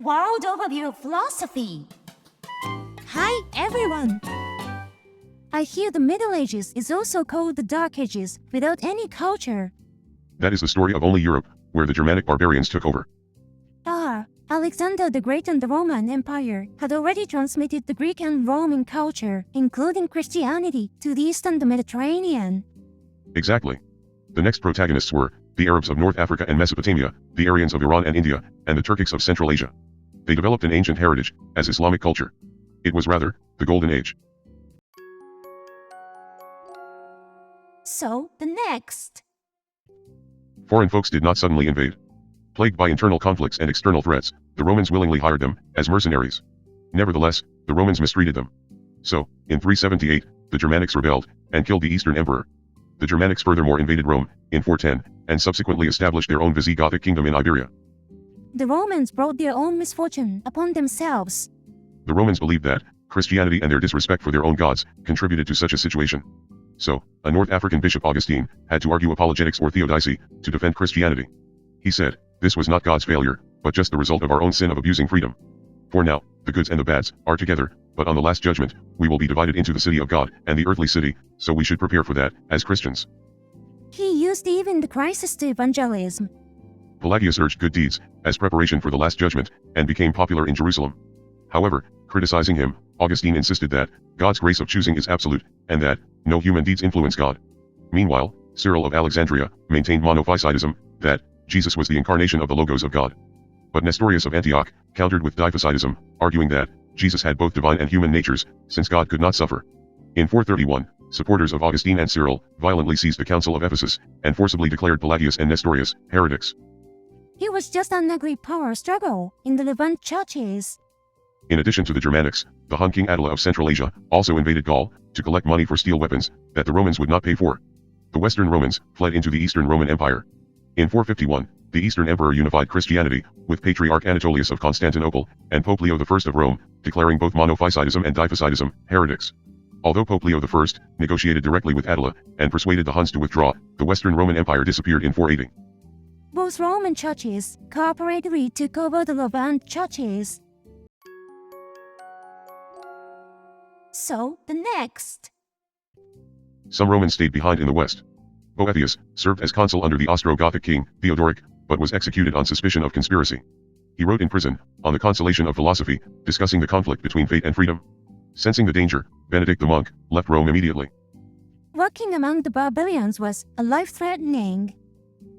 World Overview of Philosophy. Hi everyone! I hear the Middle Ages is also called the Dark Ages, without any culture. That is the story of only Europe, where the Germanic barbarians took over. Alexander the Great and the Roman Empire had already transmitted the Greek and Roman culture, including Christianity, to the east and the Mediterranean. Exactly. The next protagonists were the Arabs of North Africa and Mesopotamia, the Aryans of Iran and India, and the Turkics of Central Asia. They developed an ancient heritage as Islamic culture. It was rather the Golden Age. So, the next. Foreign folks did not suddenly invade. Plagued by internal conflicts and external threats, the Romans willingly hired them as mercenaries. Nevertheless, the Romans mistreated them. So, in 378, the Germanics rebelled and killed the Eastern Emperor. The Germanics furthermore invaded Rome in 410 and subsequently established their own Visigothic kingdom in Iberia. The Romans brought their own misfortune upon themselves. The Romans believed that Christianity and their disrespect for their own gods contributed to such a situation. So, a North African bishop Augustine had to argue apologetics or theodicy to defend Christianity. He said, this was not God's failure, but just the result of our own sin of abusing freedom. For now, the goods and the bads are together, but on the last judgment, we will be divided into the city of God and the earthly city, so we should prepare for that, as Christians. He used even the crisis to evangelism. Pelagius urged good deeds as preparation for the last judgment, and became popular in Jerusalem. However, criticizing him, Augustine insisted that God's grace of choosing is absolute, and that no human deeds influence God. Meanwhile, Cyril of Alexandria maintained monophysitism, that Jesus was the incarnation of the Logos of God. But Nestorius of Antioch countered with diphysitism, arguing that Jesus had both divine and human natures, since God could not suffer. In 431, supporters of Augustine and Cyril violently seized the Council of Ephesus, and forcibly declared Pelagius and Nestorius heretics. It was just an ugly power struggle in the Levant churches. In addition to the Germanics, the Hun King Attila of Central Asia also invaded Gaul to collect money for steel weapons that the Romans would not pay for. The Western Romans fled into the Eastern Roman Empire. In 451, the Eastern Emperor unified Christianity with Patriarch Anatolius of Constantinople and Pope Leo I of Rome, declaring both monophysitism and diphysitism heretics. Although Pope Leo I negotiated directly with Attila and persuaded the Huns to withdraw, the Western Roman Empire disappeared in 480. Both Roman churches cooperatively took over the Levant churches. So, the next. Some Romans stayed behind in the West. Boethius served as consul under the Ostrogothic king, Theodoric, but was executed on suspicion of conspiracy. He wrote in prison, on the consolation of philosophy, discussing the conflict between faith and freedom. Sensing the danger, Benedict the monk left Rome immediately. Working among the barbarians was life-threatening.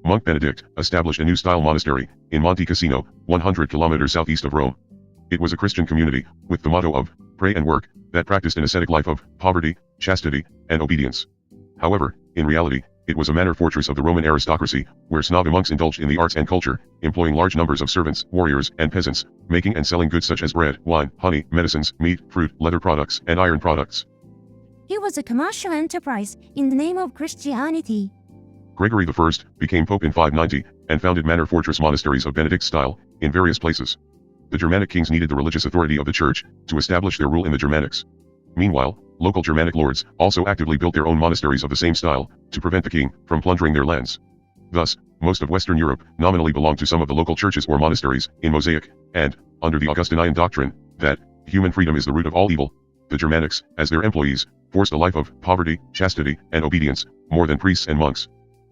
Monk Benedict established a new style monastery in Monte Cassino, 100 kilometers southeast of Rome. It was a Christian community, with the motto of pray and work, that practiced an ascetic life of poverty, chastity, and obedience. However, in reality, it was a manor fortress of the Roman aristocracy, where snobby monks indulged in the arts and culture, employing large numbers of servants, warriors, and peasants, making and selling goods such as bread, wine, honey, medicines, meat, fruit, leather products, and iron products. It was a commercial enterprise in the name of Christianity. Gregory I became pope in 590, and founded manor fortress monasteries of Benedict style, in various places. The Germanic kings needed the religious authority of the church to establish their rule in the Germanics. Meanwhile, local Germanic lords also actively built their own monasteries of the same style, to prevent the king from plundering their lands. Thus, most of Western Europe nominally belonged to some of the local churches or monasteries, in Mosaic, and, under the Augustinian doctrine, that human freedom is the root of all evil, the Germanics, as their employees, forced a life of poverty, chastity, and obedience, more than priests and monks.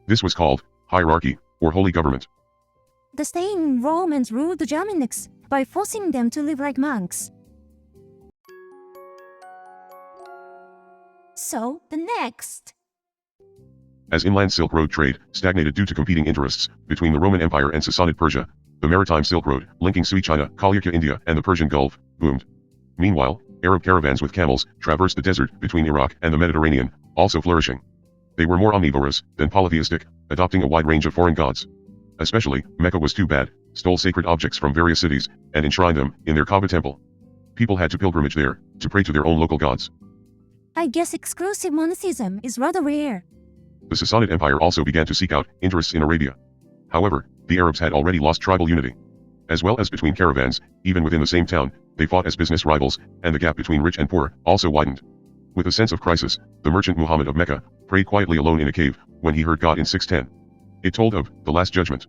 This was called hierarchy, or holy government. The staying Romans ruled the Germanics by forcing them to live like monks. So, the next. As inland Silk Road trade stagnated due to competing interests between the Roman Empire and Sassanid Persia, the maritime Silk Road, linking Sui China, Kalyaca India, and the Persian Gulf, boomed. Meanwhile, Arab caravans with camels traversed the desert between Iraq and the Mediterranean, also flourishing. They were more omnivorous than polytheistic, adopting a wide range of foreign gods. Especially, Mecca was too bad, stole sacred objects from various cities, and enshrined them in their Kaaba temple. People had to pilgrimage there, to pray to their own local gods. I guess exclusive monotheism is rather rare. The Sassanid Empire also began to seek out interests in Arabia. However, the Arabs had already lost tribal unity. As well as between caravans, even within the same town, they fought as business rivals, and the gap between rich and poor also widened. With a sense of crisis, the merchant Muhammad of Mecca prayed quietly alone in a cave when he heard God in 610. It told of the Last Judgment.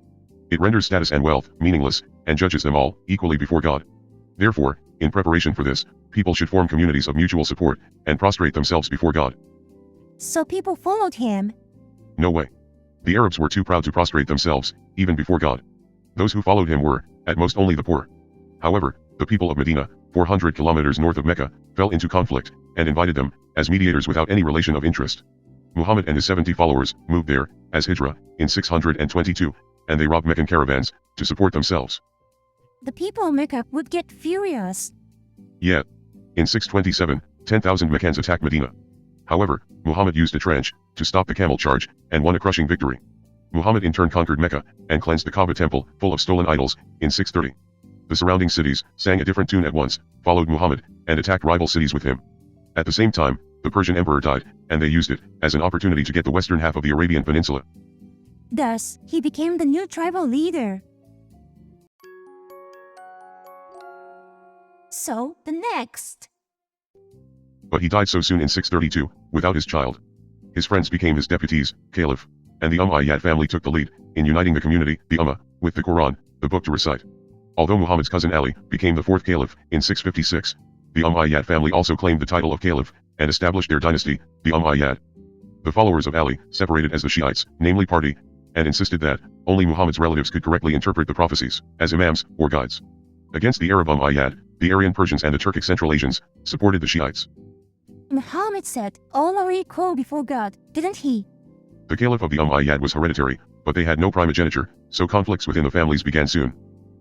It renders status and wealth meaningless, and judges them all equally before God. Therefore, in preparation for this, people should form communities of mutual support, and prostrate themselves before God. So people followed him. No way. The Arabs were too proud to prostrate themselves, even before God. Those who followed him were, at most, only the poor. However, the people of Medina, 400 kilometers north of Mecca, fell into conflict, and invited them, as mediators without any relation of interest. Muhammad and his 70 followers moved there, as Hijrah, in 622, and they robbed Meccan caravans, to support themselves. The people of Mecca would get furious. Yeah. In 627, 10,000 Meccans attacked Medina. However, Muhammad used a trench, to stop the camel charge, and won a crushing victory. Muhammad in turn conquered Mecca, and cleansed the Kaaba temple, full of stolen idols, in 630. The surrounding cities sang a different tune at once, followed Muhammad, and attacked rival cities with him. At the same time, the Persian emperor died, and they used it as an opportunity to get the western half of the Arabian Peninsula. Thus, he became the new tribal leader. So, the next. But he died so soon in 632, without his child. His friends became his deputies, caliph, and the Umayyad family took the lead, in uniting the community, the Ummah, with the Quran, the book to recite. Although Muhammad's cousin Ali became the fourth caliph, in 656, the Umayyad family also claimed the title of caliph, and established their dynasty, the Umayyad. The followers of Ali separated as the Shiites, namely party, and insisted that only Muhammad's relatives could correctly interpret the prophecies, as imams, or guides. Against the Arab Umayyad, the Aryan Persians and the Turkic Central Asians supported the Shiites. Muhammad said, all are equal before God, didn't he? The caliph of the Umayyad was hereditary, but they had no primogeniture, so conflicts within the families began soon.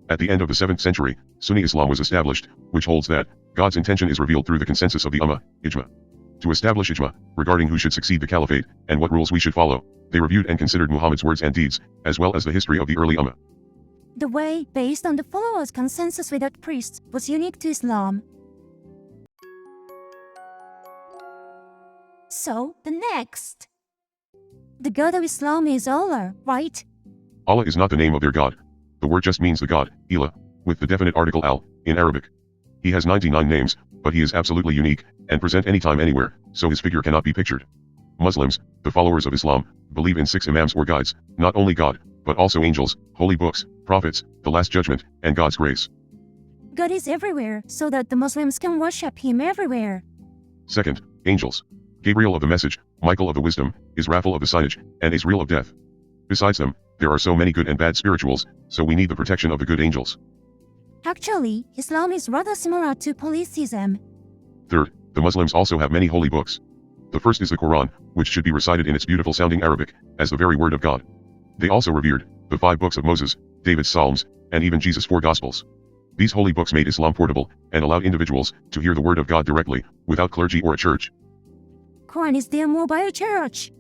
At the end of the 7th century, Sunni Islam was established, which holds that God's intention is revealed through the consensus of the Ummah, ijma. To establish ijma, regarding who should succeed the caliphate, and what rules we should follow, they reviewed and considered Muhammad's words and deeds, as well as the history of the early Ummah. The way, based on the followers' consensus without priests, was unique to Islam. So, the next. The God of Islam is Allah, right? Allah is not the name of their God. The word just means the God, Ilah, with the definite article al, in Arabic. He has 99 names, but he is absolutely unique, and present anytime anywhere, so his figure cannot be pictured. Muslims, the followers of Islam, believe in 6 imams or guides, not only God, but also angels, holy books, prophets, the Last Judgment, and God's grace. God is everywhere, so that the Muslims can worship him everywhere. Second, angels. Gabriel of the message, Michael of the wisdom, Israfil of the signage, and Israel of death. Besides them, there are so many good and bad spirituals, so we need the protection of the good angels. Actually, Islam is rather similar to polytheism. Third, the Muslims also have many holy books. The first is the Quran, which should be recited in its beautiful sounding Arabic, as the very word of God. They also revered the 5 books of Moses, David's Psalms, and even Jesus' 4 Gospels. These holy books made Islam portable, and allowed individuals to hear the word of God directly, without clergy or a church. Quran is their mobile church.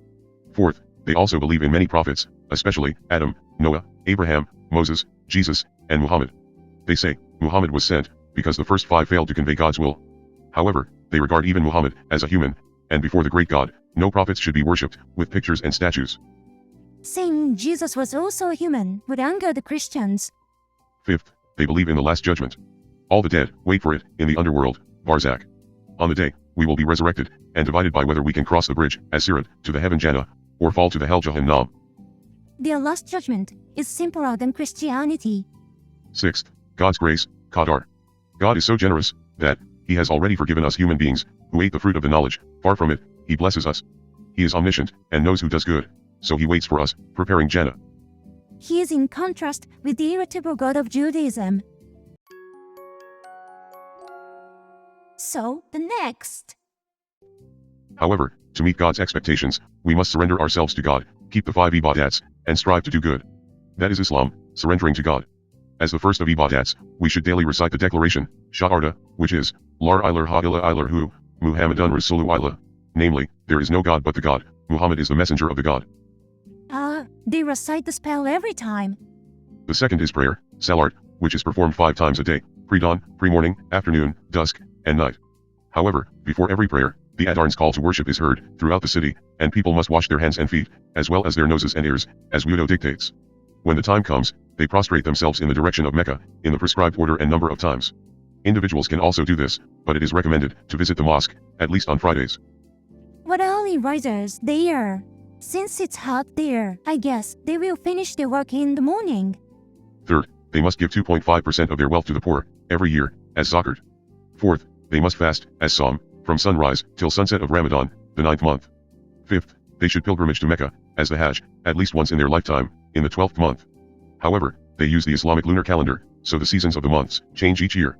Fourth, they also believe in many prophets, especially Adam, Noah, Abraham, Moses, Jesus, and Muhammad. They say Muhammad was sent because the first 5 failed to convey God's will. However, they regard even Muhammad as a human, and before the great God, no prophets should be worshipped with pictures and statues. Saying Jesus was also a human would anger the Christians. Fifth, they believe in the Last Judgment. All the dead wait for it in the underworld, Barzakh. On the day, we will be resurrected, and divided by whether we can cross the bridge, as-Sirat, to the heaven Jannah, or fall to the hell Jahannam. Their last judgment is simpler than Christianity. Sixth, God's grace, Qadar. God is so generous, that he has already forgiven us human beings, who ate the fruit of the knowledge. Far from it, he blesses us. He is omniscient, and knows who does good, so he waits for us, preparing Jannah. He is in contrast with the irritable God of Judaism. So, the next. However, to meet God's expectations, we must surrender ourselves to God, keep the 5 ibadats, and strive to do good. That is Islam, surrendering to God. As the first of ibadats, we should daily recite the declaration, Shahada, which is, La ilaha illa illahu, Muhammadun Rasulullah. Namely, there is no God but the God, Muhammad is the messenger of the God. They recite the spell every time. The second is prayer, Salat, which is performed 5 times a day, pre-dawn, pre-morning, afternoon, dusk, and night. However, before every prayer, the Adhan's call to worship is heard throughout the city, and people must wash their hands and feet, as well as their noses and ears, as wudu dictates. When the time comes, they prostrate themselves in the direction of Mecca, in the prescribed order and number of times. Individuals can also do this, but it is recommended to visit the mosque, at least on Fridays. What early risers they are. Since it's hot there, I guess they will finish their work in the morning. Third, they must give 2.5% of their wealth to the poor, every year, as zakat. Fourth, they must fast, as Psalm, from sunrise till sunset of Ramadan, the 9th month. Fifth, they should pilgrimage to Mecca, as the Hajj, at least once in their lifetime, in the 12th month. However, they use the Islamic lunar calendar, so the seasons of the months change each year.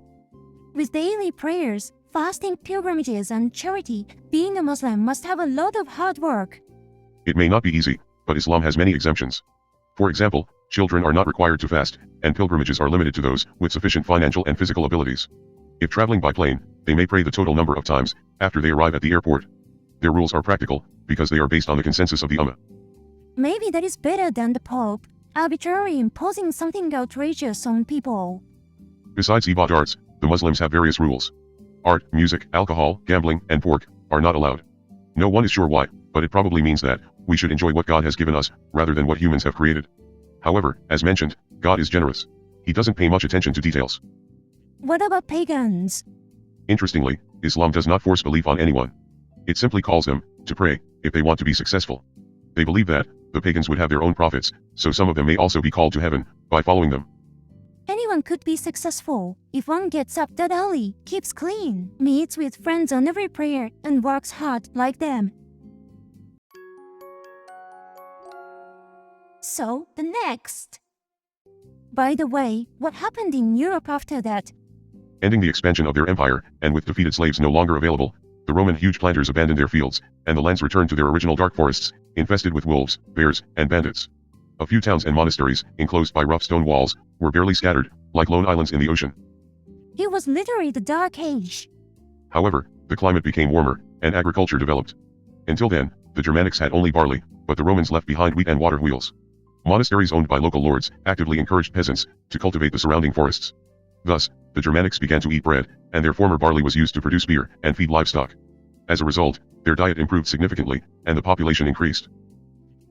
With daily prayers, fasting, pilgrimages, and charity, being a Muslim must have a lot of hard work. It may not be easy, but Islam has many exemptions. For example, children are not required to fast, and pilgrimages are limited to those with sufficient financial and physical abilities. If traveling by plane, they may pray the total number of times after they arrive at the airport. Their rules are practical, because they are based on the consensus of the Ummah. Maybe that is better than the Pope arbitrarily imposing something outrageous on people. Besides Ibadat arts, the Muslims have various rules. Art, music, alcohol, gambling, and pork are not allowed. No one is sure why, but it probably means that we should enjoy what God has given us, rather than what humans have created. However, as mentioned, God is generous. He doesn't pay much attention to details. What about pagans? Interestingly, Islam does not force belief on anyone. It simply calls them to pray if they want to be successful. They believe that the pagans would have their own prophets, so some of them may also be called to heaven by following them. Anyone could be successful if one gets up that early, keeps clean, meets with friends on every prayer, and works hard like them. So, the next. By the way, what happened in Europe after that? Ending the expansion of their empire, and with defeated slaves no longer available, the Roman huge planters abandoned their fields, and the lands returned to their original dark forests, infested with wolves, bears, and bandits. A few towns and monasteries, enclosed by rough stone walls, were barely scattered, like lone islands in the ocean. It was literally the Dark Age. However, the climate became warmer, and agriculture developed. Until then, the Germanics had only barley, but the Romans left behind wheat and water wheels. Monasteries owned by local lords actively encouraged peasants to cultivate the surrounding forests. Thus, the Germanics began to eat bread, and their former barley was used to produce beer and feed livestock. As a result, their diet improved significantly, and the population increased.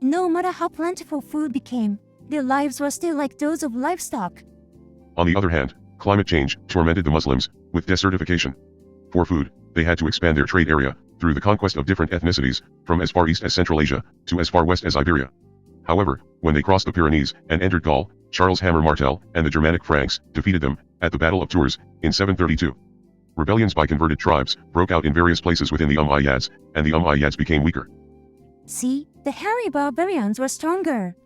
No matter how plentiful food became, their lives were still like those of livestock. On the other hand, climate change tormented the Muslims with desertification. For food, they had to expand their trade area through the conquest of different ethnicities, from as far east as Central Asia to as far west as Iberia. However, when they crossed the Pyrenees and entered Gaul, Charles Hammer Martel and the Germanic Franks defeated them at the Battle of Tours in 732. Rebellions by converted tribes broke out in various places within the Umayyads, and the Umayyads became weaker. See, the hairy barbarians were stronger.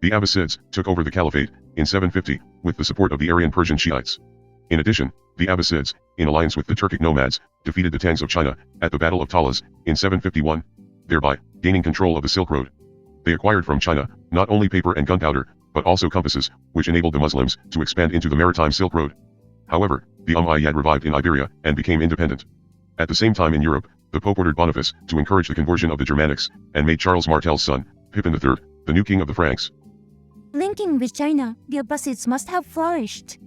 The Abbasids took over the Caliphate in 750 with the support of the Aryan Persian Shiites. In addition, the Abbasids, in alliance with the Turkic nomads, defeated the Tangs of China at the Battle of Talas in 751, thereby gaining control of the Silk Road. They acquired from China not only paper and gunpowder, but also compasses, which enabled the Muslims to expand into the maritime Silk Road. However, the Umayyad revived in Iberia and became independent. At the same time in Europe, the Pope ordered Boniface to encourage the conversion of the Germanics, and made Charles Martel's son, Pippin III, the new king of the Franks. Linking with China, the Abbasids must have flourished.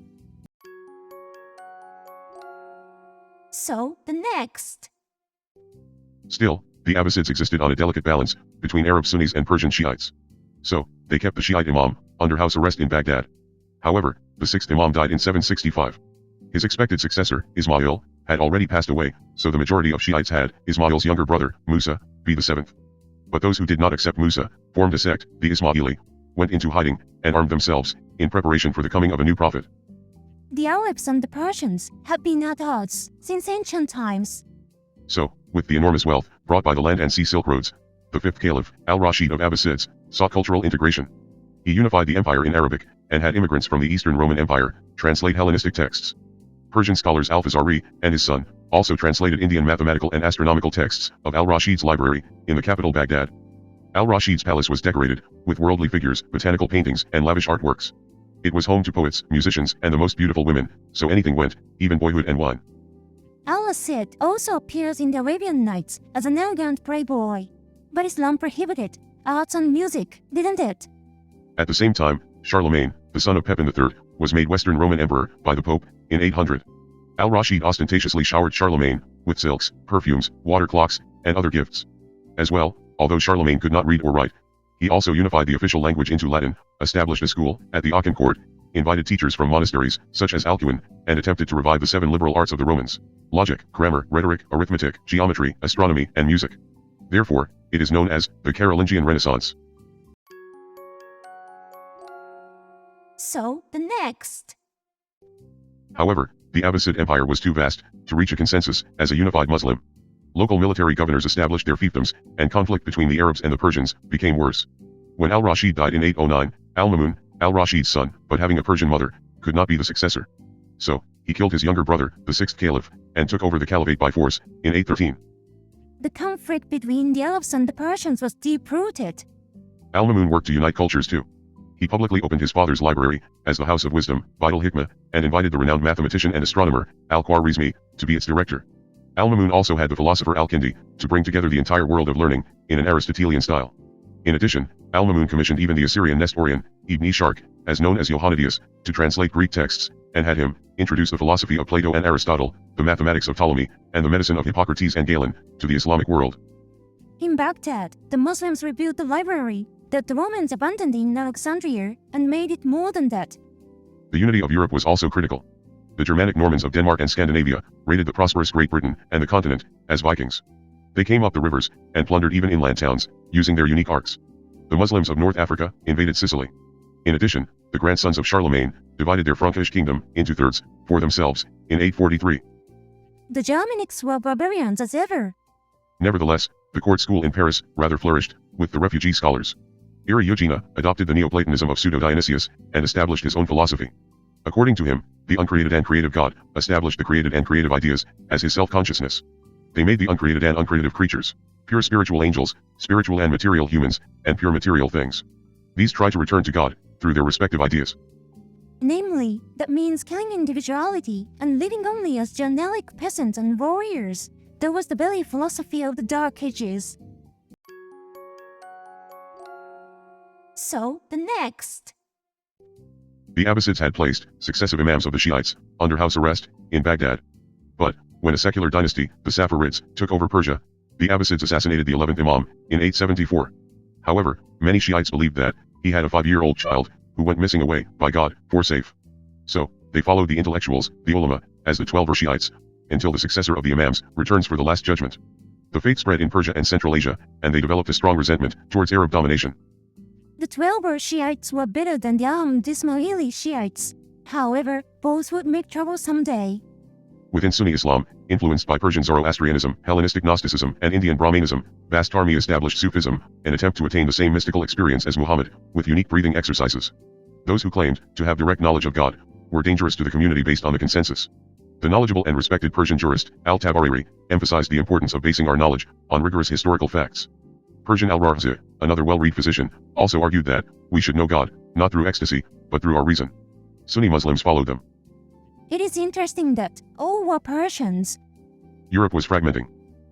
So, the next. Still, the Abbasids existed on a delicate balance between Arab Sunnis and Persian Shiites. So, they kept the Shiite Imam under house arrest in Baghdad. However, the sixth Imam died in 765. His expected successor, Ismail, had already passed away, so the majority of Shiites had Ismail's younger brother, Musa, be the seventh. But those who did not accept Musa formed a sect, the Ismaili, went into hiding, and armed themselves in preparation for the coming of a new prophet. The Arabs and the Persians have been at odds since ancient times. So, with the enormous wealth brought by the land and sea Silk Roads, the fifth caliph, Al-Rashid of Abbasids, sought cultural integration. He unified the empire in Arabic, and had immigrants from the Eastern Roman Empire translate Hellenistic texts. Persian scholars Al-Fazari and his son also translated Indian mathematical and astronomical texts of Al-Rashid's library in the capital Baghdad. Al-Rashid's palace was decorated with worldly figures, botanical paintings, and lavish artworks. It was home to poets, musicians, and the most beautiful women, so anything went, even boyhood and wine. Al-Asad also appears in the Arabian Nights as an elegant playboy. But Islam prohibited arts and music, didn't it? At the same time, Charlemagne, the son of Pepin III, was made Western Roman Emperor by the Pope in 800. Al-Rashid ostentatiously showered Charlemagne with silks, perfumes, water clocks, and other gifts. As well, although Charlemagne could not read or write, he also unified the official language into Latin, established a school at the Aachen court, invited teachers from monasteries such as Alcuin, and attempted to revive the 7 liberal arts of the Romans: logic, grammar, rhetoric, arithmetic, geometry, astronomy, and music. Therefore, it is known as the Carolingian Renaissance. So, the next. However, the Abbasid Empire was too vast to reach a consensus as a unified Muslim. Local military governors established their fiefdoms, and conflict between the Arabs and the Persians became worse. When al-Rashid died in 809, al-Mamun, al-Rashid's son, but having a Persian mother, could not be the successor. So, he killed his younger brother, the sixth caliph, and took over the caliphate by force, in 813. The conflict between the Arabs and the Persians was deep-rooted. Al-Mamun worked to unite cultures too. He publicly opened his father's library, as the House of Wisdom, Vital Hikmah, and invited the renowned mathematician and astronomer, al-Khwarizmi, to be its director. Al-Mamun also had the philosopher al-Kindi, to bring together the entire world of learning, in an Aristotelian style. In addition, Al-Mamun commissioned even the Assyrian Nestorian, Ibn Isharq, as known as Yohannidius, to translate Greek texts, and had him introduce the philosophy of Plato and Aristotle, the mathematics of Ptolemy, and the medicine of Hippocrates and Galen, to the Islamic world. In Baghdad, the Muslims rebuilt the library that the Romans abandoned in Alexandria and made it more than that. The unity of Europe was also critical. The Germanic Normans of Denmark and Scandinavia raided the prosperous Great Britain and the continent as Vikings. They came up the rivers and plundered even inland towns, using their unique arts. The Muslims of North Africa invaded Sicily. In addition, the grandsons of Charlemagne divided their Frankish kingdom into thirds for themselves in 843. The Germanics were barbarians as ever. Nevertheless, the court school in Paris rather flourished, with the refugee scholars. Eriugena adopted the Neoplatonism of Pseudo-Dionysius and established his own philosophy. According to him, the uncreated and creative God established the created and creative ideas as his self-consciousness. They made the uncreated and uncreative creatures, pure spiritual angels, spiritual and material humans, and pure material things. These try to return to God through their respective ideas. Namely, that means killing individuality and living only as generic peasants and warriors. That was the very philosophy of the Dark Ages. So, the next. The Abbasids had placed successive imams of the Shiites under house arrest in Baghdad. But, when a secular dynasty, the Saffarids, took over Persia, the Abbasids assassinated the 11th imam in 874. However, many Shiites believed that he had a 5-year-old child who went missing away by God for safe. So, they followed the intellectuals, the ulama, as the 12 Shiites, until the successor of the imams returns for the last judgment. The faith spread in Persia and Central Asia, and they developed a strong resentment towards Arab domination. The 12 Shiites were better than the Ismaili Shiites. However, both would make trouble someday. Within Sunni Islam, influenced by Persian Zoroastrianism, Hellenistic Gnosticism, and Indian Brahmanism, Bastarmi established Sufism, an attempt to attain the same mystical experience as Muhammad, with unique breathing exercises. Those who claimed to have direct knowledge of God were dangerous to the community based on the consensus. The knowledgeable and respected Persian jurist, al-Tabariri, emphasized the importance of basing our knowledge on rigorous historical facts. Persian al-Razi, another well-read physician, also argued that we should know God, not through ecstasy, but through our reason. Sunni Muslims followed them. It is interesting that all were Persians. Europe was fragmenting.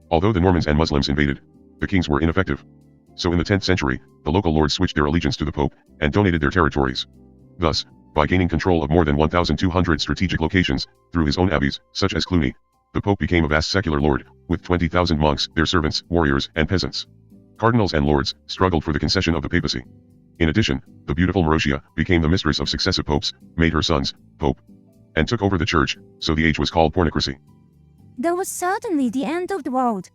Although the Normans and Muslims invaded, the kings were ineffective. So in the 10th century, the local lords switched their allegiance to the Pope and donated their territories. Thus, by gaining control of more than 1,200 strategic locations through his own abbeys, such as Cluny, the Pope became a vast secular lord, with 20,000 monks, their servants, warriors, and peasants. Cardinals and lords struggled for the concession of the papacy. In addition, the beautiful Marozia became the mistress of successive popes, made her sons pope, and took over the church, so the age was called pornocracy. That was certainly the end of the world.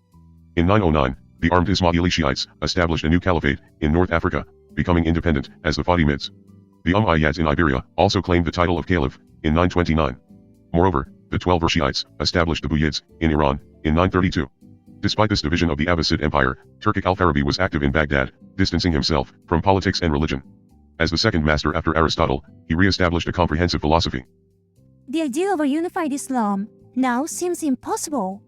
In 909, the armed Ismaili Shiites established a new caliphate in North Africa, becoming independent as the Fatimids. The Umayyads in Iberia also claimed the title of caliph in 929. Moreover, the 12 Shiites established the Buyids in Iran in 932. Despite this division of the Abbasid Empire, Turkic al-Farabi was active in Baghdad, distancing himself from politics and religion. As the second master after Aristotle, he re-established a comprehensive philosophy. The idea of a unified Islam now seems impossible.